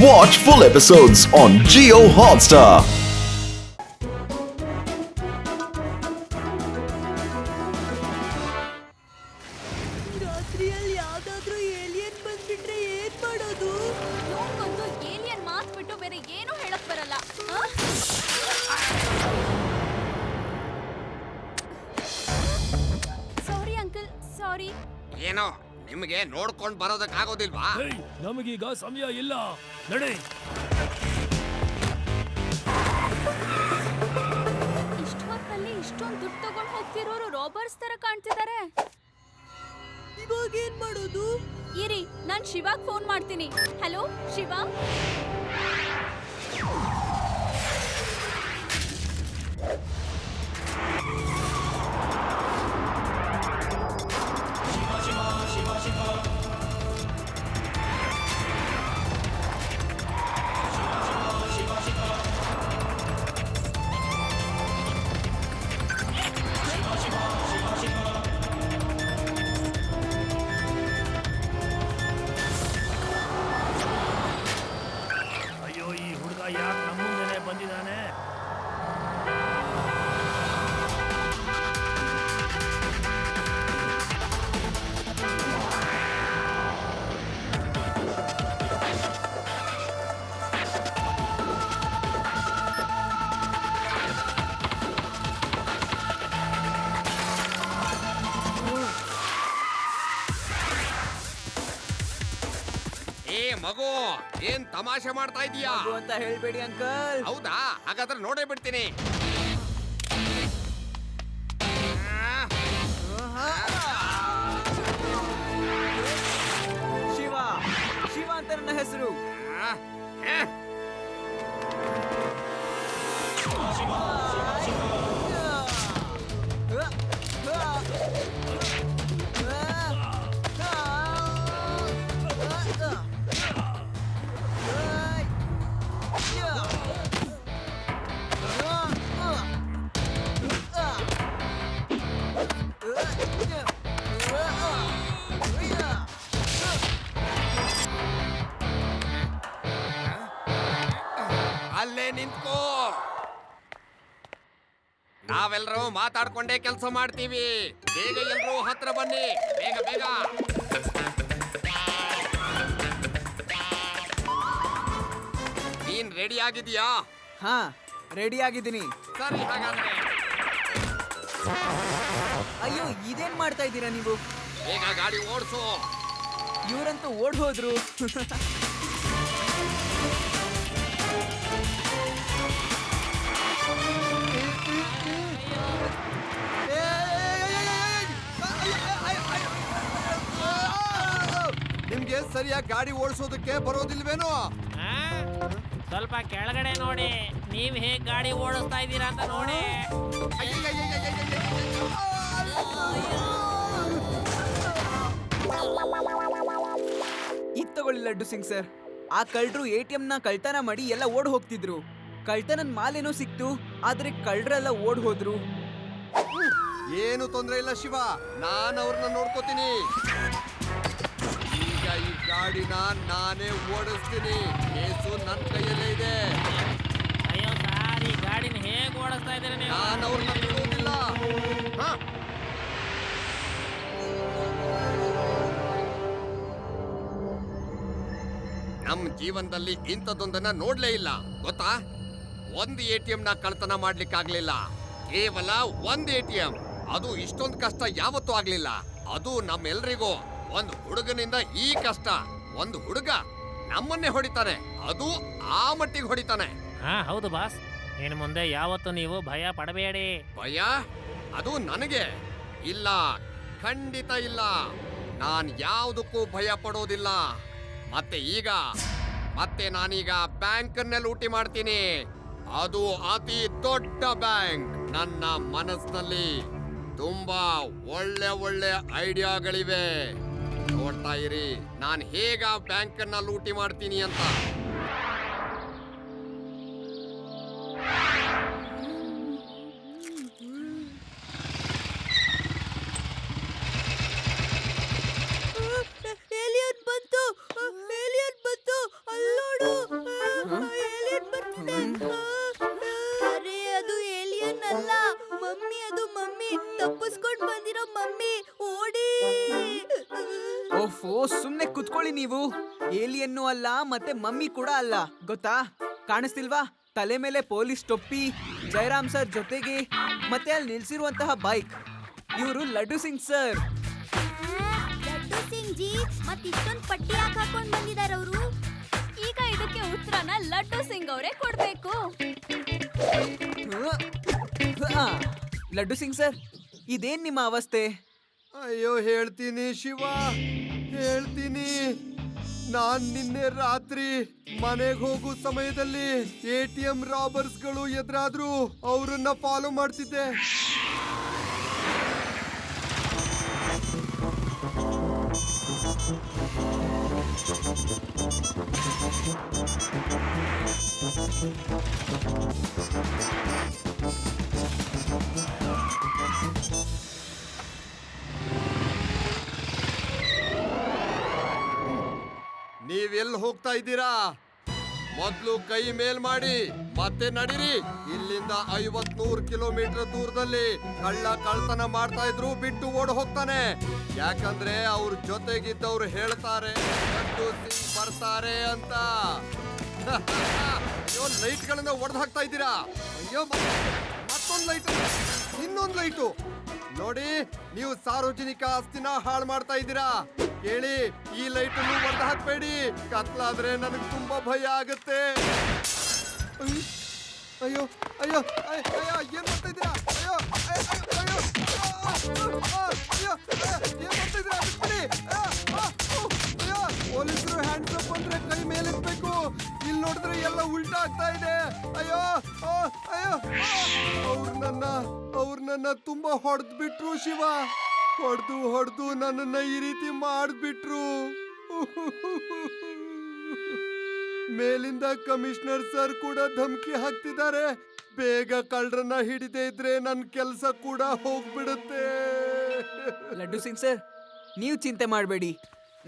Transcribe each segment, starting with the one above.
Watch full episodes on Jio Hotstar. ರಾತ್ರಿಯಲ್ಲಿ ಯಾವ್ದಾದ್ರೂ alien ಬಂದ್ಬಿಟ್ರೆ ಏನ್ ಮಾಡೋದು? ಒಂದು ಏಲಿಯನ್ ಮಾತ್ ಬಿಟ್ಟು ಬೇರೆ ಏನು ಹೇಳಕ್ ಬರಲ್ಲ. ಸಾರಿ ಅಂಕಲ್, ಸಾರಿ. ಏನೋ ನಿಮಗೆ ನೋಡ್ಕೊಂಡು ಬರೋದಕ್ಕಾಗೋದಿಲ್ವಾ? ನಮಗೀಗ ಸಮಯ ಇಲ್ಲ, ನಡಿ. ಇಷ್ಟೊತ್ತಲ್ಲಿ ಇಷ್ಟೊಂದು ದುಡ್ಡು ತಗೊಂಡು ಹೋಗ್ತಿರೋರು ರಾಬರ್ಸ್ ತರ ಕಾಣ್ತಿದ್ದಾರೆ. ಇವಾಗ ಏನ್ ಮಾಡೋದು? ಇರಿ, ನಾನ್ ಶಿವಾಗ್ ಫೋನ್ ಮಾಡ್ತೀನಿ. ಹಲೋ ಶಿವ. ಅಯ್ಯೋ, ಈ ಹುಡುಗ ಯಾಕೆ ನಮ್ಮ ಮುಂದೆನೆ ಬಂದಿದ್ದಾನೆ? ಏ ಮಗು, ಏನ್ ತಮಾಷೆ ಮಾಡ್ತಾ ಇದೀಯಾ? ಅಂತ ಹೇಳ್ಬೇಡಿ ಅಂಕಲ್. ಹೌದಾ? ಹಾಗಾದ್ರೆ ನೋಡೇ ಬಿಡ್ತೀನಿ. ಶಿವ, ಶಿವ ಅಂತ ನನ್ನ ಹೆಸರು. ಅಲ್ಲೇ ನಿಂತ್ಕೋ. ನಾವೆಲ್ಲರೂ ಮಾತಾಡ್ಕೊಂಡೇ ಕೆಲಸ ಮಾಡ್ತೀವಿ. ಬೇಗ ಎಲ್ರೂ ಹತ್ರ ಬನ್ನಿ, ಬೇಗ ಬೇಗ. ನೀನ್ ರೆಡಿ ಆಗಿದ್ಯಾ? ಹಾ, ರೆಡಿ ಆಗಿದ್ದೀನಿ. ಸರಿ, ಹಾಗಾದ್ರೆ ಅಯ್ಯೋ, ಇದೇನ್ ಮಾಡ್ತಾ ಇದ್ದೀರಾ ನೀವು? ಬೇಗ ಗಾಡಿ ಓಡಿಸು. ಇವ್ರಂತೂ ಓಡ್ ಹೋದ್ರು. ನಿಮ್ಗೆ ಸರಿಯಾಗಿ ಗಾಡಿ ಓಡಿಸೋದಕ್ಕೆ ಬರೋದಿಲ್ವೇನೋ? ಸ್ವಲ್ಪ ಕೆಳಗಡೆ ನೋಡಿ, ನೀವ್ ಹೇಗ್ ಗಾಡಿ ಓಡಿಸ್ತಾ ಇದ್ದೀರಾ ಅಂತ ನೋಡಿ. ಇದ್ ತಗೊಳ್ಳಿ ಲಡ್ಡು ಸಿಂಗ್ ಸರ್. ಆ ಕಳ್ರು ATM ನ ಕಳ್ತನ ಮಾಡಿ ಎಲ್ಲ ಓಡ್ ಹೋಗ್ತಿದ್ರು. ಕಳ್ತನನ್ ಮಾಲೇನೋ ಸಿಕ್ತು, ಆದ್ರೆ ಕಳ್ರೆಲ್ಲ ಓಡ್ ಹೋದ್ರು. ಏನು ತೊಂದ್ರೆ ಇಲ್ಲ ಶಿವ, ನಾನು ಅವ್ರನ್ನ ನೋಡ್ಕೋತೀನಿ. ಈಗ ಈ ಗಾಡಿನ ನಾನೇ ಓಡಿಸ್ತೀನಿ. ಕೇಸು ನನ್ನ ಕೈಯಲ್ಲೇ ಇದೆ. ಅಯ್ಯೋ ಸಾರಿ, ಗಾಡಿನ ಹೇಗ್ ಓಡಿಸ್ತಾ ಇದ್ದೀರಾ ನೀವು? ನಾನು ಅವ್ರನ್ನ ಬಿಡುವುದಿಲ್ಲ. ಹಾ? ನಮ್ಮ ಜೀವನದಲ್ಲಿ ಇಂಥದ್ದೊಂದನ್ನ ನೋಡ್ಲೇ ಇಲ್ಲ, ಗೊತ್ತಾ? ಒಂದು ATM ನ ಕಳ್ತನ ಮಾಡ್ಲಿಕ್ಕಾಗ್ಲಿಲ್ಲ. ಕೇವಲ ಒಂದು ATM, ಅದು ಇಷ್ಟೊಂದು ಕಷ್ಟ ಯಾವತ್ತೂ ಆಗ್ಲಿಲ್ಲ. ಅದು ನಮ್ಮೆಲ್ರಿಗೂ ಒಂದು ಹುಡುಗನಿಂದ ಈ ಕಷ್ಟ. ಒಂದು ಹುಡುಗ ನಮ್ಮನ್ನೇ ಹೊಡಿತಾನೆ, ಅದು ಆ ಮಟ್ಟಿಗೆ ಹೊಡಿತಾನೆ. ಹಾ ಹೌದು ಬಾಸ್, ಇನ್ನು ಮುಂದೆ ಯಾವತ್ತು ನೀವು ಭಯ ಪಡಬೇಡಿ. ಭಯ? ಅದು ನನಗೆ ಇಲ್ಲ, ಖಂಡಿತ ಇಲ್ಲ. ನಾನ್ ಯಾವುದಕ್ಕೂ ಭಯ ಪಡೋದಿಲ್ಲ. ಮತ್ತೆ ನಾನೀಗ ಬ್ಯಾಂಕನ್ನೇ ಲೂಟಿ ಮಾಡ್ತೀನಿ. ಅದು ಅತಿ ದೊಡ್ಡ ಬ್ಯಾಂಕ್. ನನ್ನ ಮನಸ್ಸಿನಲ್ಲಿ ತುಂಬಾ ಒಳ್ಳೆ ಒಳ್ಳೆ ಐಡಿಯಾಗಳಿವೆ. ನೋಡ್ತಾ ಇರಿ, ನಾನು ಹೇಗ ಬ್ಯಾಂಕನ್ನ ಲೂಟಿ ಮಾಡ್ತೀನಿ ಅಂತ. ಏಲಿಯನ್ ಬಂತು, ಏಲಿಯನ್ ಬಂತು, ಅಲ್ಲೋಡು. ಓಫೋ, ಸುಮ್ನೆ ಕುತ್ಕೊಳ್ಳಿ ನೀವು. ಏಲಿಯನ್ನು ಅಲ್ಲ ಮತ್ತೆ ಮಮ್ಮಿ ಕೂಡ ಅಲ್ಲ, ಗೊತ್ತಾ? ಕಾಣಿಸ್ತಿಲ್ವಾ? ತಲೆ ಮೇಲೆ ಪೊಲೀಸ್ ಟೊಪ್ಪಿ, ಜಯರಾಮ್ ಸರ್ ಜೊತೆಗೆ, ಮತ್ತೆ ಅಲ್ಲಿ ನಿಲ್ಸಿರುವಂತಹ ಬೈಕ್. ಇವರು ಲಡ್ಡು ಸಿಂಗ್ ಸರ್. ಲಡ್ಡು ಸಿಂಗ್ ಜಿ, ಮತ್ತಿಷ್ಟೊಂದು ಪಟ್ಟಿ ಯಾಕೆ ಹಾಕೊಂಡ್ ಬಂದಿದ್ದಾರೆ ಅವರು? ಈಗ ಇದಕ್ಕೆ ಉತ್ತರನ ಲಡ್ಡು ಸಿಂಗ್ ಅವರೇ ಕೊಡ್ಬೇಕು. ಲಡ್ಡು ಸಿಂಗ್ ಸರ್, ಇದೇನ್ ನಿಮ್ಮ ಅವಸ್ಥೆ? ಅಯ್ಯೋ ಹೇಳ್ತೀನಿ ಶಿವ, ಹೇಳ್ತೀನಿ. ನಾನ್ ನಿನ್ನೆ ರಾತ್ರಿ ಮನೆಗೆ ಹೋಗೋ ಸಮಯದಲ್ಲಿ ATM ರಾಬರ್ಸ್ಗಳು ಎದುರಾದ್ರು ಅವ್ರನ್ನ ಫಾಲೋ ಮಾಡ್ತಿದ್ದೆ. ನೀವೆಲ್ಲಿ ಹೋಗ್ತಾ ಇದ್ದೀರಾ? ಮೊದ್ಲು ಕೈ ಮೇಲ್ ಮಾಡಿ ಮತ್ತೆ ನಡೀರಿ. ಇಲ್ಲಿಂದ 50-100 ಕಿಲೋಮೀಟರ್ ದೂರದಲ್ಲಿ ಕಳ್ತನ ಮಾಡ್ತಾ ಇದ್ರು ಬಿಟ್ಟು ಓಡ್ ಹೋಗ್ತಾನೆ. ಯಾಕಂದ್ರೆ ಅವ್ರ ಜೊತೆಗಿದ್ದವ್ರು ಹೇಳ್ತಾರೆ ಲಡ್ಡು ಸಿಂಗ್ ಬರ್ತಾರೆ ಅಂತ. ಅಯ್ಯೋ, ಲೈಟ್ಗಳನ್ನ ಒಡೆದು ಹಾಕ್ತಾ ಇದ್ದೀರಾ. ಅಯ್ಯೋ, ಮತ್ತೊಂದು ಲೈಟ್, ಇನ್ನೊಂದು ಲೈಟು. ನೋಡಿ, ನೀವು ಸಾರ್ವಜನಿಕ ಆಸ್ತಿನ ಹಾಳು ಮಾಡ್ತಾ ಇದ್ದೀರಾ. ಕೇಳಿ, ಈ ಲೈಟ್ ಒಡೆದು ಹಾಕ್ಬೇಡಿ. ಕತ್ಲಾದ್ರೆ ನನಗೆ ತುಂಬಾ ಭಯ ಆಗುತ್ತೆ. ಅಯ್ಯೋ ಅಯ್ಯೋ ಅಯ್ಯೋ, ಏನ್ ಮಾಡ್ತಾ ಇದ್ದೀರಾ? ಅಯ್ಯೋ ಅಯ್ಯೋ ಅಯ್ಯೋ, ಏನ್ ಮಾಡ್ತಾ ಇದ್ದೀರಾ? ಬಿಟ್ಬಿಡಿ. ಅಯ್ಯೋ, ಪೊಲೀಸರು ಹ್ಯಾಂಡ್ಸ್ ಅಪ್ ಅಂದ್ರೆ ಕೈ ಮೇಲೆತ್ಬೇಕು. ಇಲ್ಲಿ ನೋಡಿದ್ರೆ ಎಲ್ಲ ಉಲ್ಟಾ ಆಗ್ತಾ ಇದೆ. ಅಯ್ಯೋ ಅಯ್ಯೋ, ಅವ್ರು ನನ್ನ ತುಂಬಾ ಹೊಡೆದ್ ಬಿಟ್ರು ಶಿವ. ಹೊಡೆದು ನನ್ನನ್ನ ಈ ರೀತಿ ಮಾಡಿಬಿಟ್ರು. ಮೇಲಿಂದ ಕಮಿಷನರ್ ಸರ್ ಕೂಡ ಧಮಕಿ ಹಾಕ್ತಿದ್ದಾರೆ. ಬೇಗ ಕಳ್ಳರನ್ನ ಹಿಡಿದೇ ಇದ್ರೆ ನನ್ನ ಕೆಲಸ ಕೂಡ ಹೋಗ್ಬಿಡುತ್ತೆ. ಲಡ್ಡು ಸಿಂಗ್ ಸರ್, ನೀವು ಚಿಂತೆ ಮಾಡಬೇಡಿ.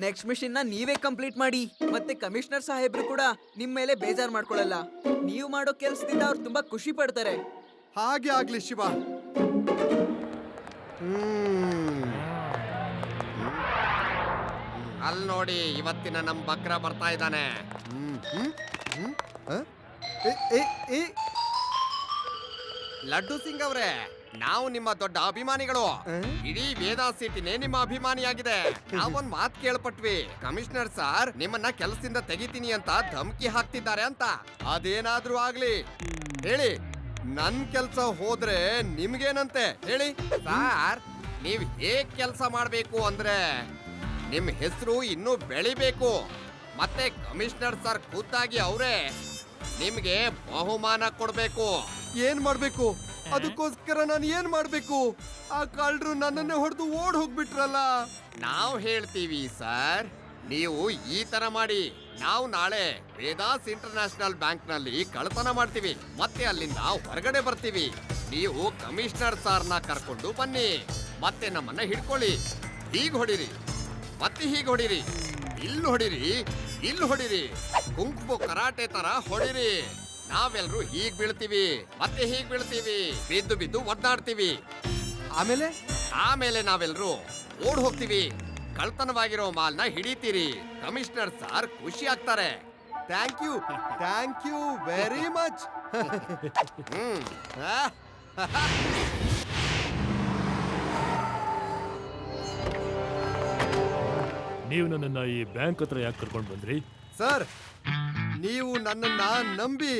ನೆಕ್ಸ್ಟ್ ಮಿಷನ್ ನ ನೀವೇ ಕಂಪ್ಲೀಟ್ ಮಾಡಿ. ಮತ್ತೆ ಕಮಿಷನರ್ ಸಾಹೇಬ್ರು ಕೂಡ ನಿಮ್ ಮೇಲೆ ಬೇಜಾರ್ ಮಾಡ್ಕೊಳ್ಳಲ್ಲ. ನೀವು ಮಾಡೋ ಕೆಲ್ಸದಿಂದ ಅವ್ರು ತುಂಬಾ ಖುಷಿ ಪಡ್ತಾರೆ. ಹಾಗೆ ಆಗ್ಲಿ ಶಿವ. ಅಲ್ಲಿ ನೋಡಿ, ಇವತ್ತಿನ ನಮ್ ಬಕ್ರ ಬರ್ತಾ ಇದ್ದಾನೆ. ಲಡ್ಡು ಸಿಂಗ್ ಅವ್ರೆ, ನಾವು ನಿಮ್ಮ ದೊಡ್ಡ ಅಭಿಮಾನಿಗಳು. ಇಡೀ ವೇದಾ ಸಿಟಿನೇ ನಿಮ್ಮ ಅಭಿಮಾನಿಯಾಗಿದೆ. ನಾವೊಂದ್ ಮಾತ್ ಕೇಳ್ಪಟ್ವಿ, ಕಮಿಷನರ್ ಸರ್ ನಿಮ್ಮನ್ನ ಕೆಲಸದಿಂದ ತೆಗಿತೀನಿ ಅಂತ ಧಮಕಿ ಹಾಕ್ತಿದ್ದಾರೆ ಅಂತ. ಅದೇನಾದ್ರೂ ಆಗ್ಲಿ ಹೇಳಿ, ನನ್ ಕೆಲ್ಸ ಹೋದ್ರೆ ನಿಮ್ಗೇನಂತೆ ಹೇಳಿ. ಸರ್, ನೀವ್ ಹೇಗ್ ಕೆಲ್ಸ ಮಾಡ್ಬೇಕು ಅಂದ್ರೆ ನಿಮ್ ಹೆಸರು ಇನ್ನೂ ಬೆಳಿಬೇಕು. ಮತ್ತೆ ಕಮಿಷನರ್ ಸರ್ ಖುದ್ದಾಗಿ ಅವರೇ ನಿಮ್ಗೆ ಬಹುಮಾನ ಕೊಡ್ಬೇಕು. ಏನ್ ಮಾಡ್ಬೇಕು? ಅದಕ್ಕೋಸ್ಕರ ನಾನು ಏನ್ ಮಾಡ್ಬೇಕು? ಆ ಕಳ್ಳರು ನನ್ನನ್ನೇ ಹೊಡೆದು ಓಡ್ ಹೋಗ್ಬಿಟ್ರಲ್ಲ. ನಾವು ಹೇಳ್ತೀವಿ ಸರ್, ನೀವು ಈ ತರ ಮಾಡಿ. ನಾವು ನಾಳೆ ವೇದಾಸ್ ಇಂಟರ್ನ್ಯಾಷನಲ್ ಬ್ಯಾಂಕ್ ನಲ್ಲಿ ಕಳ್ಳತನ ಮಾಡ್ತೀವಿ, ಮತ್ತೆ ಅಲ್ಲಿಂದ ಹೊರಗಡೆ ಬರ್ತೀವಿ. ನೀವು ಕಮಿಷನರ್ ಸಾರ್ನ ಕರ್ಕೊಂಡು ಬನ್ನಿ, ಮತ್ತೆ ನಮ್ಮನ್ನ ಹಿಡ್ಕೊಳ್ಳಿ. ಹೀಗ್ ಹೊಡಿರಿ, ಮತ್ತೆ ಹೀಗ್ ಹೊಡಿರಿ, ಇಲ್ಲಿ ಹೊಡಿರಿ, ಇಲ್ಲಿ ಹೊಡಿರಿ, ಕುಂಕುಮು ಕರಾಟೆ ತರ ಹೊಡಿರಿ. ನಾವೆಲ್ಲರೂ ಹೀಗ್ ಬೀಳ್ತೀವಿ, ಮತ್ತೆ ಹೀಗ್ ಬೀಳ್ತೀವಿ, ಬಿದ್ದು ಬಿದ್ದು ಒದ್ದಾಡ್ತೀವಿ. ಆಮೇಲೆ ನಾವೆಲ್ಲರೂ ಓಡ್ ಹೋಗ್ತೀವಿ. ಕಳ್ತನವಾಗಿರೋ ಮಾಲ್ನ ಹಿಡಿತೀರಿ. ಕಮಿಷನರ್ ಸಾರ್ ಖುಷಿ ಆಗ್ತಾರೆ. Thank you very much. ನೀವು ನನ್ನನ್ನ ಈ ಬ್ಯಾಂಕ್ ಹತ್ರ ಯಾಕೆ ಕರ್ಕೊಂಡು ಬಂದ್ರಿ? ಸರ್, ನೀವು ನನ್ನನ್ನ ನಂಬಿ.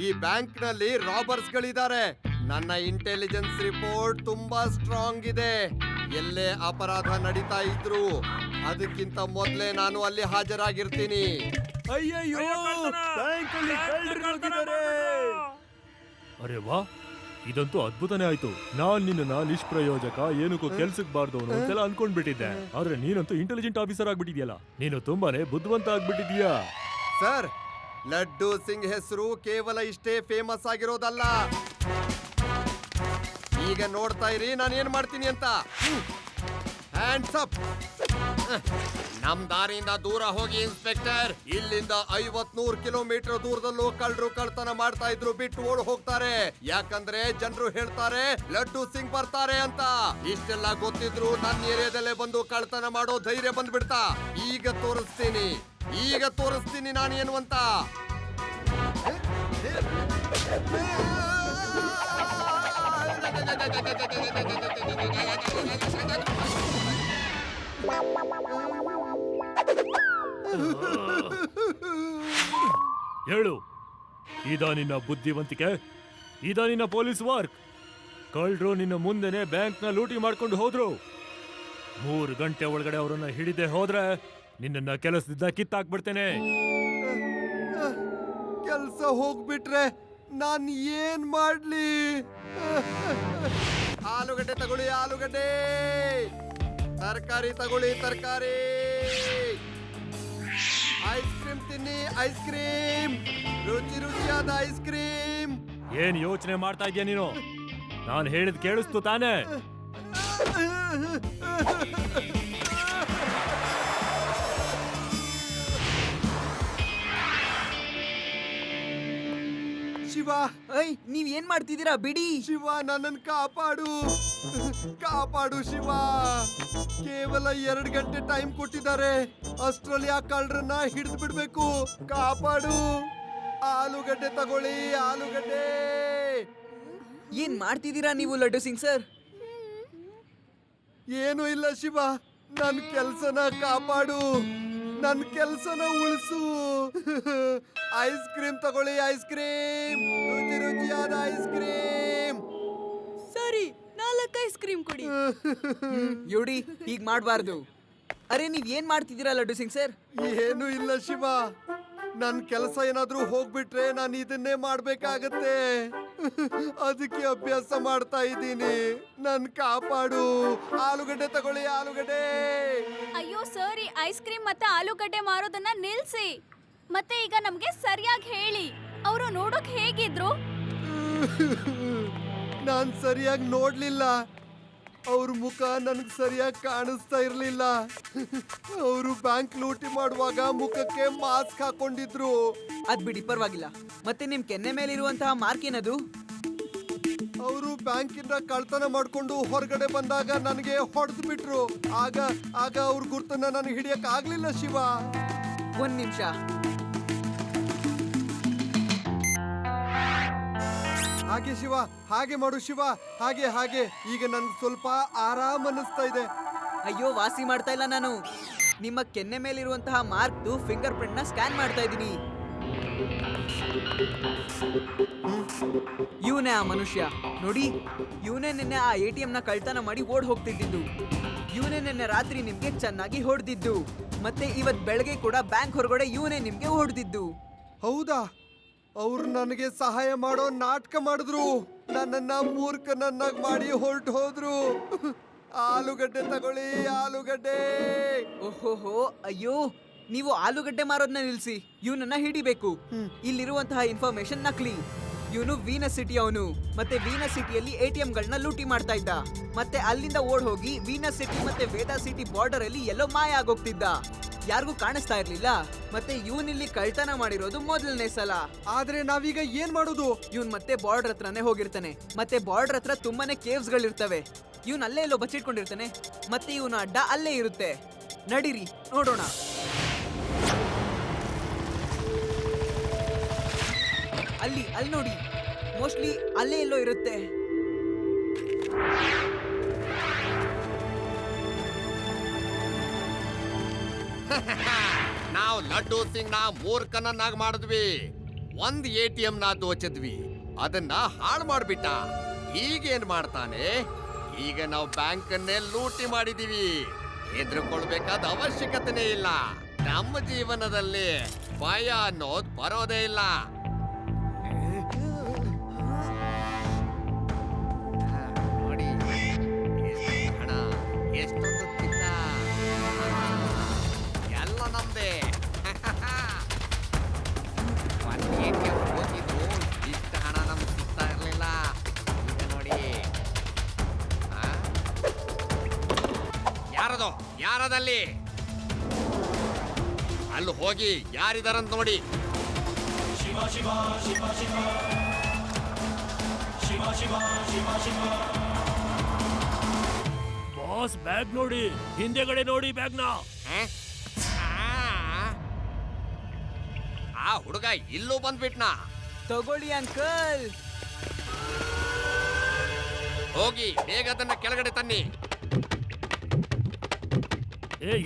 ಈ ಬ್ಯಾಂಕ್ ನಲ್ಲಿ ರಾಬರ್ಸ್ ಗಳಿದ್ದಾರೆ. ನನ್ನ ಇಂಟೆಲಿಜೆನ್ಸ್ ರಿಪೋರ್ಟ್ ತುಂಬಾ ಸ್ಟ್ರಾಂಗ್ ಇದೆ. ಎಲ್ಲೇ ಅಪರಾಧ ನಡೀತಾ ಇದ್ರು ಅದಕ್ಕಿಂತ ಮೊದಲೇ ನಾನು ಅಲ್ಲಿ ಹಾಜರಾಗಿರ್ತೀನಿ. ಅಯ್ಯಯ್ಯೋ, ಬ್ಯಾಂಕಲ್ಲಿ ಕಳ್ಳರು ನುಗ್ಗಿದ್ದಾರೆ. ಅರೆ ವಾ, ಇದಂತೂ ಅದ್ಭುತನೇ ಆಯ್ತು. ನಾನ್ ನಿನ್ನ ನಿಷ್ಪ್ರಯೋಜಕ, ಏನಕ್ಕೂ ಕೆಲ್ಸಕ್ಕೆ ಬಾರ್ದವನು ಅಂತೆಲ್ಲ ಅನ್ಕೊಂಡ್ಬಿಟ್ಟಿದ್ದೆ. ಆದ್ರೆ ನೀನಂತೂ ಇಂಟೆಲಿಜೆಂಟ್ ಆಫೀಸರ್ ಆಗ್ಬಿಟ್ಟಿದ್ಯಲ್ಲ. ನೀನು ತುಂಬಾನೇ ಬುದ್ಧಿವಂತ ಆಗ್ಬಿಟ್ಟಿದ್ಯಾ. ಸರ್, ಲಡ್ಡು ಸಿಂಗ್ ಹೆಸರು ಕೇವಲ ಇಷ್ಟೇ ಫೇಮಸ್ ಆಗಿರೋದಲ್ಲ. ಈಗ ನೋಡ್ತಾ ಇರಿ ನಾನು ಏನ್ ಮಾಡ್ತೀನಿ ಅಂತ. Hands up. ನಮ್ ದಾರಿಯಿಂದ ದೂರ ಹೋಗಿ ಇನ್ಸ್ಪೆಕ್ಟರ್. ಇಲ್ಲಿಂದ 50-100 ಕಿಲೋಮೀಟರ್ ದೂರದಲ್ಲೂ ಕಳ್ಳರು ಕಳ್ತನ ಮಾಡ್ತಾ ಇದ್ರು ಬಿಟ್ಟು ಓಡ್ ಹೋಗ್ತಾರೆ. ಯಾಕಂದ್ರೆ ಜನರು ಹೇಳ್ತಾರೆ ಲಡ್ಡು ಸಿಂಗ್ ಬರ್ತಾರೆ ಅಂತ. ಇಷ್ಟೆಲ್ಲ ಗೊತ್ತಿದ್ರು ನನ್ನ ಏರಿಯಾದಲ್ಲೇ ಬಂದು ಕಳ್ತನ ಮಾಡೋ ಧೈರ್ಯ ಬಂದ್ಬಿಡ್ತಾ. ಈಗ ತೋರಿಸ್ತೀನಿ ನಾನು ಏನು ಅಂತ. ಹೇಳು, ಇದ ನಿನ್ನ ಬುದ್ಧಿವಂತಿಕೆ? ಇದ ನಿನ್ನ ಪೊಲೀಸ್ ವರ್ಕ್? ಕಳ್ಳರು ನಿನ್ನ ಮುಂದೆನೆ ಬ್ಯಾಂಕ್ನ ಲೂಟಿ ಮಾಡ್ಕೊಂಡು ಹೋದ್ರು. 3 ಗಂಟೆ ಒಳಗಡೆ ಅವರನ್ನ ಹಿಡಿದೆ ಹೋದ್ರೆ ನಿನ್ನನ್ನ ಕೆಲಸದಿಂದ ಕಿತ್ತಾಕ್ಬಿಡ್ತೇನೆ. ಕೆಲ್ಸ ಹೋಗ್ಬಿಟ್ರೆ ನಾನ್ ಏನ್ ಮಾಡ್ಲಿ? ಆಲೂಗಡ್ಡೆ ತಗೊಳ್ಳಿ, ಆಲೂಗಡ್ಡೆ. ತರಕಾರಿ ತಗೊಳ್ಳಿ, ತರಕಾರಿ. ಐಸ್ ಕ್ರೀಮ್ ತಿನ್ನಿ, ಐಸ್ ಕ್ರೀಮ್. ರುಚಿಯಾದ ಐಸ್ ಕ್ರೀಮ್. ಏನ್ ಯೋಚನೆ ಮಾಡ್ತಾ ಇದ್ಯಾ ನೀನು? ನಾನು ಹೇಳಿದ್ ಕೇಳಿಸ್ತು ತಾನೇ? ಶಿವ, ನೀವ್ ಏನ್ ಮಾಡ್ತಿದ್ದೀರಾ? ಬಿಡಿ. ಶಿವ, ನನ್ನನ್ನು ಕಾಪಾಡು ಶಿವ. ಕೇವಲ 2 ಗಂಟೆ ಟೈಮ್ ಕೊಟ್ಟಿದ್ದಾರೆ. ಅಷ್ಟ್ರಲ್ಲಿ ಆ ಕಳ್ಳರನ್ನ ಹಿಡಿದು ಬಿಡ್ಬೇಕು. ಕಾಪಾಡು. ಆಲೂಗಡ್ಡೆ ತಗೊಳ್ಳಿ, ಆಲೂಗಡ್ಡೆ. ಏನ್ ಮಾಡ್ತಿದ್ದೀರಾ ನೀವು ಲಡ್ಡು ಸಿಂಗ್ ಸರ್? ಏನು ಇಲ್ಲ ಶಿವ, ನನ್ ಕೆಲ್ಸನ ಕಾಪಾಡು, ನನ್ ಕೆಲ್ಸನ ಉಳಿಸು. ಐಸ್ ಕ್ರೀಮ್ ತಗೊಳ್ಳಿ, ಐಸ್ ಕ್ರೀಮ್. ರುಚಿಯಾದ ಐಸ್ ಕ್ರೀಮ್. ಸರಿ, 4 ಐಸ್ ಕ್ರೀಮ್ ಕೊಡಿ. ಯೋಡಿ, ಹೀಗ್ ಮಾಡ್ಬಾರ್ದು. ಅರೆ, ನೀವ್ ಏನ್ ಮಾಡ್ತಿದ್ದೀರಾ ಲಡ್ಡು ಸಿಂಗ್ ಸರ್? ಏನು ಇಲ್ಲ ಶಿವ, ನನ್ ಕೆಲಸ ಏನಾದ್ರೂ ಹೋಗ್ಬಿಟ್ರೆ ನಾನು ಇದನ್ನೇ ಮಾಡ್ಬೇಕಾಗತ್ತೆ. ಅದಕ್ಕೆ ಅಭ್ಯಾಸ ಮಾಡ್ತಾ ಇದ್ದೀನಿ. ನನ್ ಕಾಪಾಡು. ಆಲೂಗಡ್ಡೆ ತಗೊಳ್ಳಿ, ಆಲೂಗಡ್ಡೆ. ಅಯ್ಯೋ ಸರಿ, ಐಸ್ ಕ್ರೀಮ್ ಮತ್ತೆ ಆಲೂಗಡ್ಡೆ ಮಾರೋದನ್ನ ನಿಲ್ಸಿ. ಮತ್ತೆ ಈಗ ನಮ್ಗೆ ಸರಿಯಾಗಿ ಹೇಳಿ, ಅವರು ನೋಡೋಕ್ ಹೇಗಿದ್ರು? ನಾನ್ ಸರಿಯಾಗಿ ನೋಡ್ಲಿಲ್ಲ. ಅವ್ರ ಮುಖ ನನ್ಗೆ ಸರಿಯಾಗಿ ಕಾಣಿಸ್ತಾ ಇರ್ಲಿಲ್ಲ. ಅವರು ಬ್ಯಾಂಕ್ ಲೂಟಿ ಮಾಡುವಾಗ ಮುಖಕ್ಕೆ ಮಾಸ್ಕ್ ಹಾಕೊಂಡಿದ್ರು. ಅದ್ ಬಿಡಿ, ಪರವಾಗಿಲ್ಲ. ಮತ್ತೆ ನಿಮ್ ಕೆನ್ನೆ ಮೇಲಿರುವಂತಹ ಮಾರ್ಕ್ ಏನದು? ಅವರು ಬ್ಯಾಂಕಿಂದ ಕಳ್ತನ ಮಾಡ್ಕೊಂಡು ಹೊರಗಡೆ ಬಂದಾಗ ನನಗೆ ಹೊಡೆದು ಬಿಟ್ರು. ಆಗ ಅವ್ರ ಗುರ್ತನ್ನ ನನಗೆ ಹಿಡಿಯಕ್ ಆಗ್ಲಿಲ್ಲ ಶಿವ. 1 ನಿಮಿಷ. ಹಾಗೆ ಶಿವ, ಹಾಗೆ ಮಾಡು ಶಿವ, ಹಾಗೆ. ಈಗ ನನ್ಗೆ ಸ್ವಲ್ಪ ಆರಾಮ್ ಅನ್ನಿಸ್ತಾ ಇದೆ. ಅಯ್ಯೋ, ವಾಸಿ ಮಾಡ್ತಾ ಇಲ್ಲ ನಾನು. ನಿಮ್ಮ ಕೆನ್ನೆ ಮೇಲಿರುವಂತಹ ಮಾರ್ಕ್ ಫಿಂಗರ್ ಪ್ರಿಂಟ್ ನ ಸ್ಕ್ಯಾನ್ ಮಾಡ್ತಾ ಇದ್ದೀನಿ. ಇವನೇ ಆ ಮನುಷ್ಯ ನೋಡಿ. ಇವನೇ ನಿನ್ನೆ ಆ ATM ನ ಕಳ್ತನ ಮಾಡಿ ಓಡ್ ಹೋಗ್ತಿದ್ದು. ಇವನೇ ನಿನ್ನೆ ರಾತ್ರಿ ನಿಮ್ಗೆ ಚೆನ್ನಾಗಿ ಹೊಡೆದಿದ್ದು. ಮತ್ತೆ ಇವತ್ ಬೆಳಗ್ಗೆ ಕೂಡ ಬ್ಯಾಂಕ್ ಹೊರಗಡೆ ಇವನೇ ನಿಮ್ಗೆ ಹೊಡೆದಿದ್ದು. ಹೌದಾ? ಅವ್ರು ನನಗೆ ಸಹಾಯ ಮಾಡೋ ನಾಟಕ ಮಾಡಿದ್ರು. ನನ್ನನ್ನ ಮೂರ್ಖನನ್ನಾಗಿ ಮಾಡಿ ಹೊರಟು ಹೋದ್ರು. ಆಲೂಗಡ್ಡೆ ತಗೊಳ್ಳಿ, ಆಲೂಗಡ್ಡೆ. ಓಹೋಹೋ, ಅಯ್ಯೋ, ನೀವು ಆಲೂಗಡ್ಡೆ ಮಾರೋದನ್ನ ನಿಲ್ಸಿ. ಇವನನ್ನ ಹಿಡಿಬೇಕು. ಇಲ್ಲಿರುವಂತಹ ಇನ್ಫಾರ್ಮೇಶನ್ ನಕಲಿ. ಇವನು ವೀನಸ್ ಸಿಟಿ ಅವನು. ಮತ್ತೆ ವೀನಸ್ ಸಿಟಿಯಲ್ಲಿ ATM ಗಳನ್ನ ಲೂಟಿ ಮಾಡ್ತಾ ಇದ್ದ. ಮತ್ತೆ ಅಲ್ಲಿಂದ ಓಡ್ ಹೋಗಿ ವೀನಸ್ ಸಿಟಿ ಮತ್ತೆ ವೇದಾ ಸಿಟಿ ಬಾರ್ಡರ್ ಅಲ್ಲಿ ಎಲ್ಲೋ ಮಾಯ ಆಗೋಗ್ತಿದ್ದ. ಯಾರಿಗೂ ಕಾಣಿಸ್ತಾ ಇರ್ಲಿಲ್ಲ. ಮತ್ತೆ ಇವನಿಲ್ಲಿ ಕಳ್ತನ ಮಾಡಿರೋದು ಮೊದಲನೇ ಸಲ. ಆದ್ರೆ ನಾವೀಗ ಏನ್ ಮಾಡೋದು? ಇವನ್ ಮತ್ತೆ ಬಾರ್ಡರ್ ಹತ್ರನೇ ಹೋಗಿರ್ತಾನೆ. ಮತ್ತೆ ಬಾರ್ಡರ್ ಹತ್ರ ತುಂಬಾನೇ ಕೇವ್ಸ್ ಗಳಿರ್ತವೆ. ಇವನ್ ಅಲ್ಲೇ ಎಲ್ಲೋ ಬಚ್ಚಿಟ್ಕೊಂಡಿರ್ತಾನೆ. ಮತ್ತೆ ಇವನ ಅಡ್ಡ ಅಲ್ಲೇ ಇರುತ್ತೆ. ನಡೀರಿ ನೋಡೋಣ. ಅಲ್ಲಿ ನೋಡಿ, ಮೋಸ್ಟ್ಲಿ ಅಲ್ಲೇ ಎಲ್ಲೋ ಇರುತ್ತೆ. ನಾವು ಲಡ್ಡು ಸಿಂಗ್ ನ ಮೂರ್ಖನನ್ನಾಗಿ ಮಾಡಿದ್ವಿ. 1 ATM ನ ದೋಚಿದ್ವಿ, ಅದನ್ನ ಹಾಳು ಮಾಡ್ಬಿಟ್ಟ. ಈಗೇನ್ ಮಾಡ್ತಾನೆ? ಈಗ ನಾವು ಬ್ಯಾಂಕ್ ಅನ್ನೇ ಲೂಟಿ ಮಾಡಿದೀವಿ. ಹೆದರ್ಕೊಳ್ಬೇಕಾದ ಅವಶ್ಯಕತೆನೇ ಇಲ್ಲ. ನಮ್ಮ ಜೀವನದಲ್ಲಿ ಭಯ ಅನ್ನೋದು ಬರೋದೇ ಇಲ್ಲ. ನೋಡಿ, ಎಷ್ಟು ಹಣ, ಎಷ್ಟೊಂದು ಚಿನ್ನ, ಎಲ್ಲ ನಮ್ದೇ. ಹೋಗಿದ್ರು ಇಷ್ಟ ಹಣ ನಮ್ಗೆ ಸಿಗ್ತಾ ಇರ್ಲಿಲ್ಲ. ಈಗ ನೋಡಿ, ಯಾರದು? ಯಾರದಲ್ಲಿ? ಅಲ್ಲಿ ಹೋಗಿ ಯಾರಿದಾರಂತ ನೋಡಿ. ಬಾಸ್ ಬ್ಯಾಗ್ ನೋಡಿ, ಹಿಂದೆಗಡೆ ನೋಡಿ ಬ್ಯಾಗ್ನ. ಹ? ಆ ಹುಡುಗ ಇಲ್ಲೂ ಬಂದ್ಬಿಟ್ನಾ. ತಗೊಳ್ಳಿ ಅಂಕಲ್. ಹೋಗಿ ಬೇಗ ಅದನ್ನ ಕೆಳಗಡೆ ತನ್ನಿ.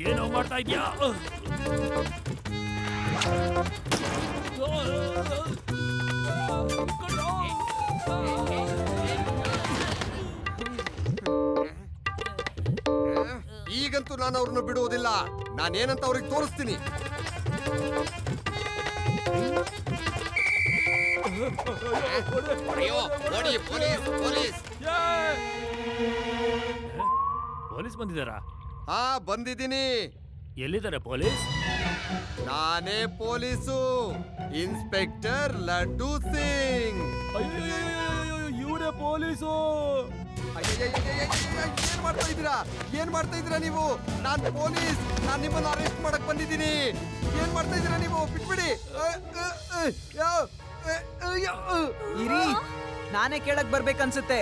ಏನೋ ಮಾಡ್ತಾ ಇದ್ಯಾ? ಈಗಂತೂ ನಾನು ಅವ್ರನ್ನ ಬಿಡುವುದಿಲ್ಲ. ನಾನೇನಂತ ಅವ್ರಿಗೆ ತೋರಿಸ್ತೀನಿ. ಅಯ್ಯೋ ನೋಡಿ, ಪೊಲೀಸ್ ಪೊಲೀಸ್. ಪೊಲೀಸ್ ಬಂದಿದ್ದಾರಾ? ಹಾ, ಬಂದಿದ್ದೀನಿ. ಎಲ್ಲಿದ್ದಾರೆ ಪೊಲೀಸ್? ನಾನೇ ಪೊಲೀಸು, ಇನ್ಸ್ಪೆಕ್ಟರ್ ಲಡ್ಡು ಸಿಂಗ್. ಇವರೇ ಪೊಲೀಸು. ಏನ್ ಮಾಡ್ತಾ ಇದ್ದೀರಾ? ಏನ್ ಮಾಡ್ತಾ ಇದ್ದೀರಾ ನೀವು? ನಾನ್ ಪೊಲೀಸ್. ನಾನ್ ನಿಮ್ಮನ್ನ ಅರೆಸ್ಟ್ ಮಾಡಕ್ ಬಂದಿದ್ದೀನಿ. ಏನ್ ಮಾಡ್ತಾ ಇದ್ದೀರಾ ನೀವು? ಬಿಟ್ಬಿಡಿ. ಇರಿ, ನಾನೇ ಕೇಳಕ್ ಬರ್ಬೇಕನ್ಸುತ್ತೆ.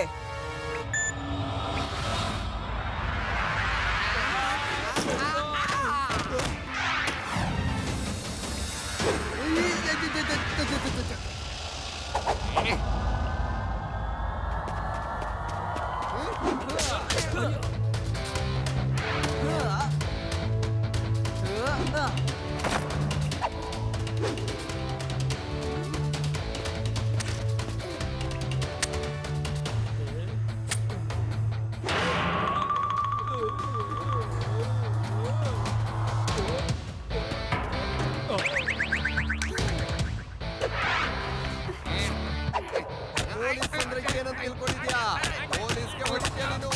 ಪೊಲೀಸ್ ಅಂದ್ರೆ ಏನಂತ ತಿಳ್ಕೊಂಡಿದ್ಯಾ? ಪೊಲೀಸ್ಗೆ ಹೊಡಿತೀಯ ನೀನು?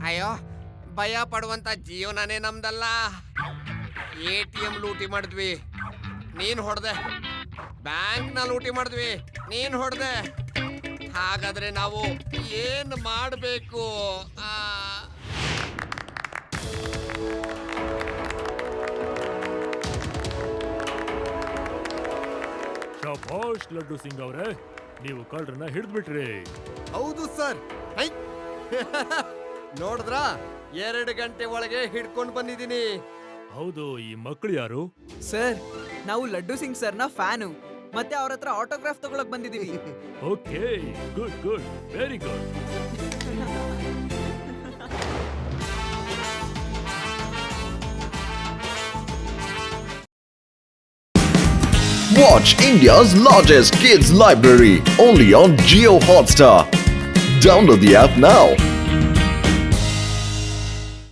ಅಯ್ಯೋ, ಭಯ ಪಡುವಂತ ಜೀವನನೇ ನಮ್ದಲ್ಲ. ATM ಲೂಟಿ ಮಾಡಿದ್ವಿ, ನೀನ್ ಹೊಡೆದೆ. ಬ್ಯಾಂಕ್ನ ಲೂಟಿ ಮಾಡಿದ್ವಿ, ನೀನ್ ಹೊಡೆದೆ. ಹಾಗಾದ್ರೆ ನಾವು ಏನ್ ಮಾಡಬೇಕು? ಶಭಾಷ್ ಲಡ್ಡು ಸಿಂಗ್ ಅವರೇ, ನೀವು ಕಳ್ಳರನ್ನ ಹಿಡಿದ್ಬಿಟ್ರಿ. ಹೌದು ಸರ್. ನೋಡಿದ್ರಾ, 2 ಗಂಟೆ ಒಳಗೆ ಹಿಡ್ಕೊಂಡು ಬಂದಿದ್ದೀನಿ. ಹೌದು, ಈ ಮಕ್ಕಳು ಯಾರು? ಸರ್, ನಾವು ಲಡ್ಡು ಸಿಂಗ್ ಸರ್ನ ಫ್ಯಾನು. ಮತ್ತೆ ಅವ್ರ ಹತ್ರ ಆಟೋಗ್ರಾಫ್ ತಗೊಳಕ್ ಬಂದಿದೀವಿ. Okay, good good, very good. Watch India's largest kids library only on Jio Hotstar. Download the app now.